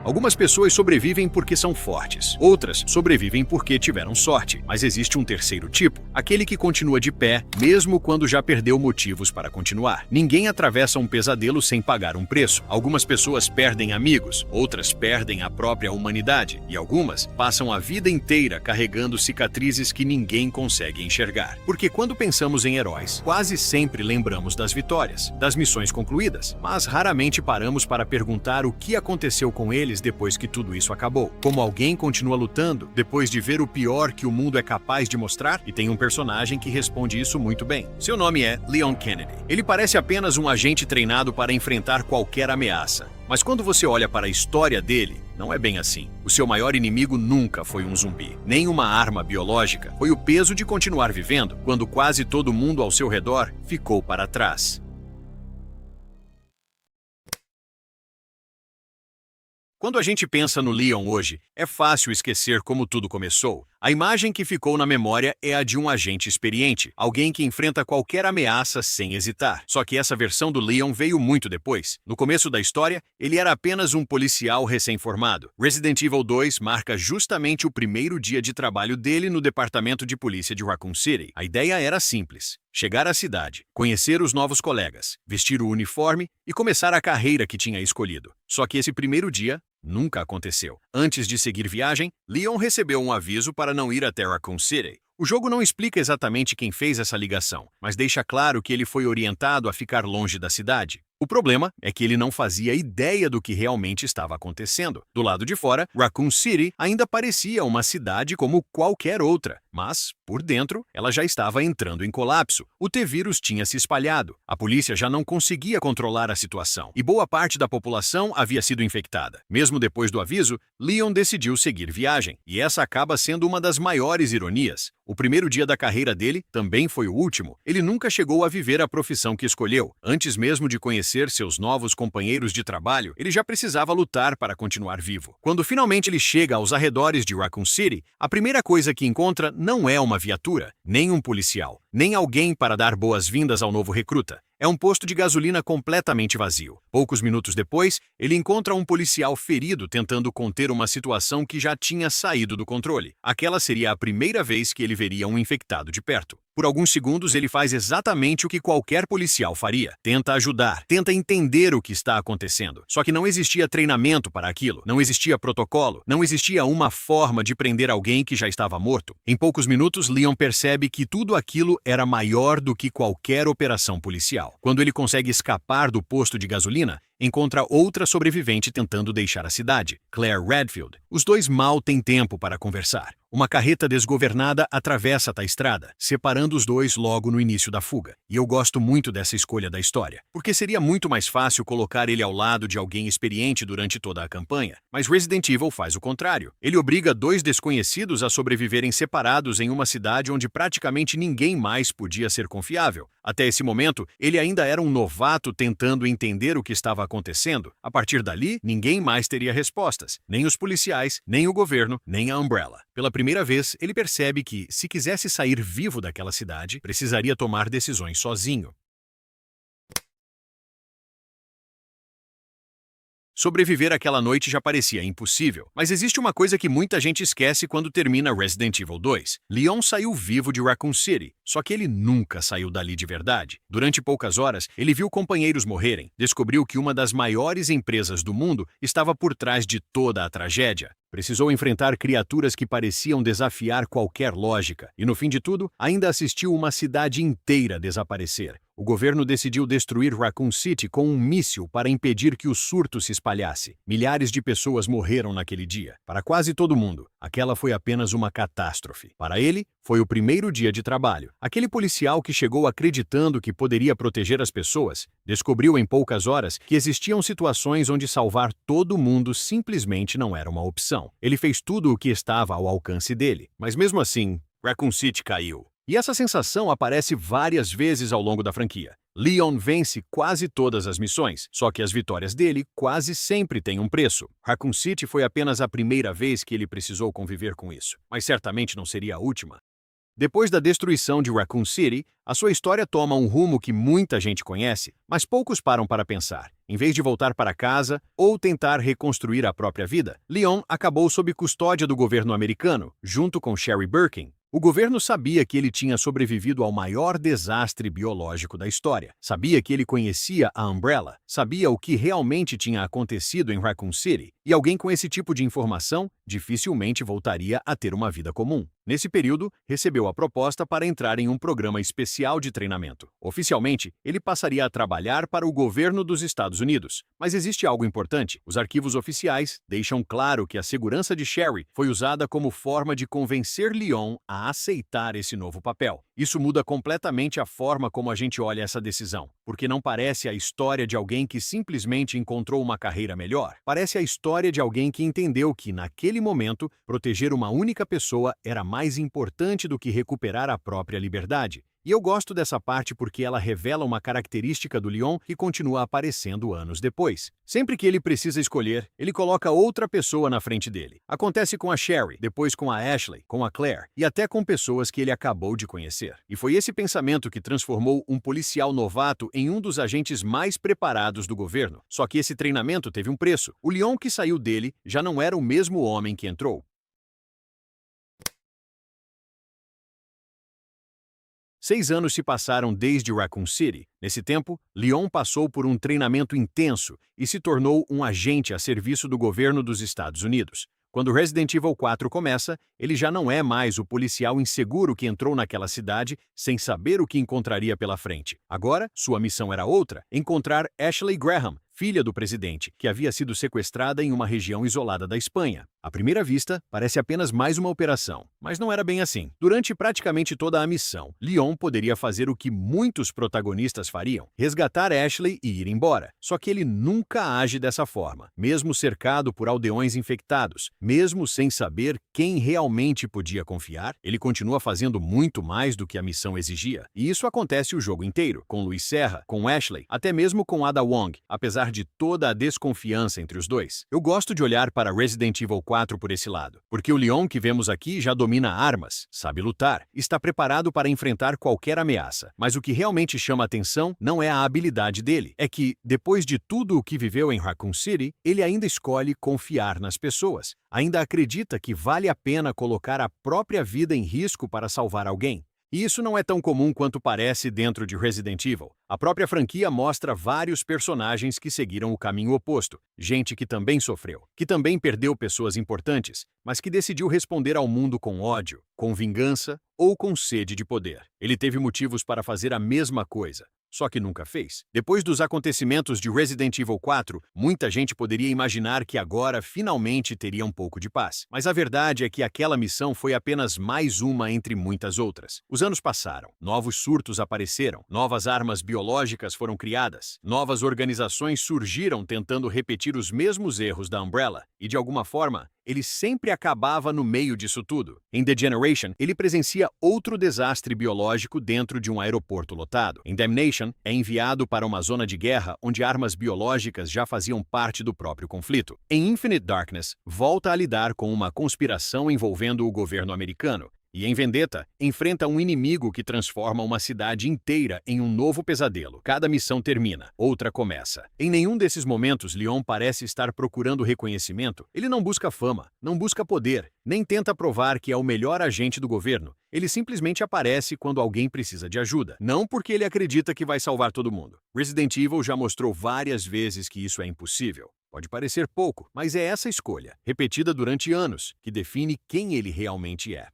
Algumas pessoas sobrevivem porque são fortes, outras sobrevivem porque tiveram sorte, mas existe um terceiro tipo, aquele que continua de pé, mesmo quando já perdeu motivos para continuar. Ninguém atravessa um pesadelo sem pagar um preço. Algumas pessoas perdem amigos, outras perdem a própria humanidade, e algumas passam a vida inteira carregando cicatrizes que ninguém consegue enxergar. Porque quando pensamos em heróis, quase sempre lembramos das vitórias, das missões concluídas, mas raramente paramos para perguntar o que aconteceu com eles depois que tudo isso acabou. Como alguém continua lutando depois de ver o pior que o mundo é capaz de mostrar? E tem um personagem que responde isso muito bem. Seu nome é Leon Kennedy. Ele parece apenas um agente treinado para enfrentar qualquer ameaça. Mas quando você olha para a história dele, não é bem assim. O seu maior inimigo nunca foi um zumbi, nem uma arma biológica. Foi o peso de continuar vivendo, quando quase todo mundo ao seu redor ficou para trás. Quando a gente pensa no Leon hoje, é fácil esquecer como tudo começou. A imagem que ficou na memória é a de um agente experiente, alguém que enfrenta qualquer ameaça sem hesitar. Só que essa versão do Leon veio muito depois. No começo da história, ele era apenas um policial recém-formado. Resident Evil 2 marca justamente o primeiro dia de trabalho dele no departamento de polícia de Raccoon City. A ideia era simples: chegar à cidade, conhecer os novos colegas, vestir o uniforme e começar a carreira que tinha escolhido. Só que esse primeiro dia nunca aconteceu. Antes de seguir viagem, Leon recebeu um aviso para não ir até Raccoon City. O jogo não explica exatamente quem fez essa ligação, mas deixa claro que ele foi orientado a ficar longe da cidade. O problema é que ele não fazia ideia do que realmente estava acontecendo. Do lado de fora, Raccoon City ainda parecia uma cidade como qualquer outra, mas, por dentro, ela já estava entrando em colapso. O T-vírus tinha se espalhado, a polícia já não conseguia controlar a situação, e boa parte da população havia sido infectada. Mesmo depois do aviso, Leon decidiu seguir viagem, e essa acaba sendo uma das maiores ironias. O primeiro dia da carreira dele também foi o último. Ele nunca chegou a viver a profissão que escolheu. Antes mesmo de conhecer seus novos companheiros de trabalho, ele já precisava lutar para continuar vivo. Quando finalmente ele chega aos arredores de Raccoon City, a primeira coisa que encontra não é uma viatura, nem um policial, nem alguém para dar boas-vindas ao novo recruta. É um posto de gasolina completamente vazio. Poucos minutos depois, ele encontra um policial ferido tentando conter uma situação que já tinha saído do controle. Aquela seria a primeira vez que ele veria um infectado de perto. Por alguns segundos, ele faz exatamente o que qualquer policial faria. Tenta ajudar, tenta entender o que está acontecendo. Só que não existia treinamento para aquilo, não existia protocolo, não existia uma forma de prender alguém que já estava morto. Em poucos minutos, Leon percebe que tudo aquilo era maior do que qualquer operação policial. Quando ele consegue escapar do posto de gasolina, encontra outra sobrevivente tentando deixar a cidade, Claire Redfield. Os dois mal têm tempo para conversar. Uma carreta desgovernada atravessa a estrada, separando os dois logo no início da fuga. E eu gosto muito dessa escolha da história, porque seria muito mais fácil colocar ele ao lado de alguém experiente durante toda a campanha. Mas Resident Evil faz o contrário. Ele obriga dois desconhecidos a sobreviverem separados em uma cidade onde praticamente ninguém mais podia ser confiável. Até esse momento, ele ainda era um novato tentando entender o que estava acontecendo. A partir dali, ninguém mais teria respostas, nem os policiais, nem o governo, nem a Umbrella. Pela primeira vez, ele percebe que, se quisesse sair vivo daquela cidade, precisaria tomar decisões sozinho. Sobreviver aquela noite já parecia impossível, mas existe uma coisa que muita gente esquece quando termina Resident Evil 2. Leon saiu vivo de Raccoon City, só que ele nunca saiu dali de verdade. Durante poucas horas, ele viu companheiros morrerem, descobriu que uma das maiores empresas do mundo estava por trás de toda a tragédia. Precisou enfrentar criaturas que pareciam desafiar qualquer lógica, e no fim de tudo, ainda assistiu uma cidade inteira desaparecer. O governo decidiu destruir Raccoon City com um míssil para impedir que o surto se espalhasse. Milhares de pessoas morreram naquele dia. Para quase todo mundo, aquela foi apenas uma catástrofe. Para ele, foi o primeiro dia de trabalho. Aquele policial que chegou acreditando que poderia proteger as pessoas, descobriu em poucas horas que existiam situações onde salvar todo mundo simplesmente não era uma opção. Ele fez tudo o que estava ao alcance dele, mas mesmo assim, Raccoon City caiu. E essa sensação aparece várias vezes ao longo da franquia. Leon vence quase todas as missões, só que as vitórias dele quase sempre têm um preço. Raccoon City foi apenas a primeira vez que ele precisou conviver com isso, mas certamente não seria a última. Depois da destruição de Raccoon City, a sua história toma um rumo que muita gente conhece, mas poucos param para pensar. Em vez de voltar para casa ou tentar reconstruir a própria vida, Leon acabou sob custódia do governo americano, junto com Sherry Birkin. O governo sabia que ele tinha sobrevivido ao maior desastre biológico da história. Sabia que ele conhecia a Umbrella, sabia o que realmente tinha acontecido em Raccoon City, e alguém com esse tipo de informação dificilmente voltaria a ter uma vida comum. Nesse período, recebeu a proposta para entrar em um programa especial de treinamento. Oficialmente, ele passaria a trabalhar para o governo dos Estados Unidos. Mas existe algo importante. Os arquivos oficiais deixam claro que a segurança de Sherry foi usada como forma de convencer Leon a aceitar esse novo papel. Isso muda completamente a forma como a gente olha essa decisão, porque não parece a história de alguém que simplesmente encontrou uma carreira melhor. Parece a história de alguém que entendeu que, naquele momento, proteger uma única pessoa era mais importante do que recuperar a própria liberdade. E eu gosto dessa parte porque ela revela uma característica do Leon que continua aparecendo anos depois. Sempre que ele precisa escolher, ele coloca outra pessoa na frente dele. Acontece com a Sherry, depois com a Ashley, com a Claire e até com pessoas que ele acabou de conhecer. E foi esse pensamento que transformou um policial novato em um dos agentes mais preparados do governo. Só que esse treinamento teve um preço. O Leon que saiu dele já não era o mesmo homem que entrou. 6 anos se passaram desde Raccoon City. Nesse tempo, Leon passou por um treinamento intenso e se tornou um agente a serviço do governo dos Estados Unidos. Quando Resident Evil 4 começa, ele já não é mais o policial inseguro que entrou naquela cidade sem saber o que encontraria pela frente. Agora, sua missão era outra: encontrar Ashley Graham, filha do presidente, que havia sido sequestrada em uma região isolada da Espanha. À primeira vista, parece apenas mais uma operação, mas não era bem assim. Durante praticamente toda a missão, Leon poderia fazer o que muitos protagonistas fariam: resgatar Ashley e ir embora. Só que ele nunca age dessa forma, mesmo cercado por aldeões infectados, mesmo sem saber quem realmente podia confiar, ele continua fazendo muito mais do que a missão exigia. E isso acontece o jogo inteiro, com Luis Serra, com Ashley, até mesmo com Ada Wong, apesar de toda a desconfiança entre os dois. Eu gosto de olhar para Resident Evil 4 por esse lado, porque o Leon que vemos aqui já domina armas, sabe lutar, está preparado para enfrentar qualquer ameaça. Mas o que realmente chama atenção não é a habilidade dele, é que, depois de tudo o que viveu em Raccoon City, ele ainda escolhe confiar nas pessoas. Ainda acredita que vale a pena colocar a própria vida em risco para salvar alguém. E isso não é tão comum quanto parece dentro de Resident Evil. A própria franquia mostra vários personagens que seguiram o caminho oposto. Gente que também sofreu, que também perdeu pessoas importantes, mas que decidiu responder ao mundo com ódio, com vingança ou com sede de poder. Ele teve motivos para fazer a mesma coisa, só que nunca fez. Depois dos acontecimentos de Resident Evil 4, muita gente poderia imaginar que agora finalmente teria um pouco de paz. Mas a verdade é que aquela missão foi apenas mais uma entre muitas outras. Os anos passaram, novos surtos apareceram, novas armas biológicas foram criadas, novas organizações surgiram tentando repetir os mesmos erros da Umbrella, e de alguma forma, ele sempre acabava no meio disso tudo. Em The Generation, ele presencia outro desastre biológico dentro de um aeroporto lotado. Em Damnation, é enviado para uma zona de guerra onde armas biológicas já faziam parte do próprio conflito. Em Infinite Darkness, volta a lidar com uma conspiração envolvendo o governo americano. E em Vendetta, enfrenta um inimigo que transforma uma cidade inteira em um novo pesadelo. Cada missão termina, outra começa. Em nenhum desses momentos, Leon parece estar procurando reconhecimento. Ele não busca fama, não busca poder, nem tenta provar que é o melhor agente do governo. Ele simplesmente aparece quando alguém precisa de ajuda, não porque ele acredita que vai salvar todo mundo. Resident Evil já mostrou várias vezes que isso é impossível. Pode parecer pouco, mas é essa escolha, repetida durante anos, que define quem ele realmente é.